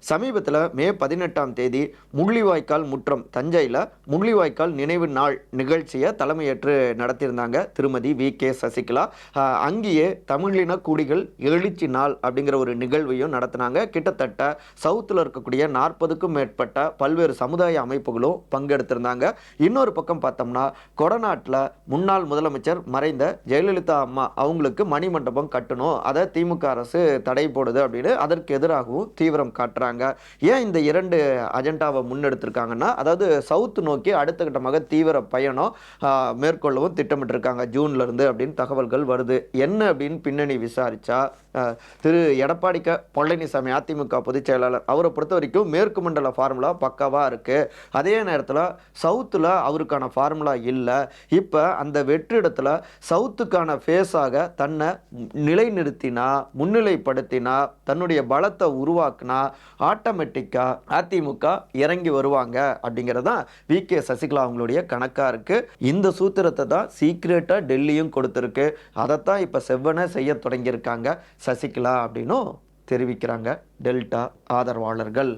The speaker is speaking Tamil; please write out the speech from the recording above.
சமீபத்தில் மே 18ஆம் தேதி முள்ளிவாய்க்கால் முற்றம் தஞ்சையில் முள்ளிவாய்க்கால் நினைவு நாள் நிகழ்ச்சியை தலைமையேற்று நடத்தியிருந்தாங்க திருமதி வி.கே. சசிகலா. அங்கேயே தமிழின குடிகள் எழுச்சி நாள் அப்படிங்கிற ஒரு நிகழ்வையும் நடத்தினாங்க. கிட்டத்தட்ட சவுத்தில் இருக்கக்கூடிய 40க்கும் மேற்பட்ட பல்வேறு சமுதாய அமைப்புகளும் பங்கெடுத்திருந்தாங்க. இன்னொரு பக்கம் பார்த்தோம்னா கொடநாட்டில் முன்னாள் முதலமைச்சர் மறைந்த ஜெயலலிதா அம்மா அவங்களுக்கு மணிமண்டபம் கட்டணும், அதை திமுக அரசு தடை போடுது அப்படின்னு அதற்கு எதிராகவும் தீவிரம் காட்டுறாங்க. ஏன் இந்த இரண்டு அஜெண்டாவை முன்னெடுத்திருக்காங்கன்னா, அதாவது சவுத் நோக்கி அடுத்த கட்டமாக தீவிர பயணம் மேற்கொள்ளவும் திட்டமிட்டிருக்காங்க ஜூன்ல இருந்து அப்படின்னு தகவல்கள் வருது. என்ன அப்படின்னு பின்னணி விசாரிச்சா திரு எடப்பாடி பழனிசாமி அதிமுக பொதுச் செயலாளர் அவரை பொறுத்த வரைக்கும் மேற்கு மண்டல ஃபார்முலா பக்காவா இருக்கு. அதே நேரத்தில் சவுத்தில் அவருக்கான ஃபார்முலா இல்லை. இப்போ அந்த வெற்றிடத்துல சவுத்துக்கான ஃபேஸாக தன்னை நிலைநிறுத்தினா, முன்னிலைப்படுத்தினா, தன்னுடைய பலத்தை உருவாக்குனா ஆட்டோமேட்டிக்கா அதிமுக இறங்கி வருவாங்க அப்படிங்கிறதான் வி.கே. சசிகலா அவங்களுடைய கணக்கா இருக்கு. இந்த சூத்திரத்தை தான் சீக்ரெட்டா டெல்லியும் கொடுத்திருக்கு. அதைத்தான் இப்ப செவ்வன செய்ய தொடங்கியிருக்காங்க சசிகலா அப்படின்னும் தெரிவிக்கிறாங்க டெல்டா ஆதரவாளர்கள்.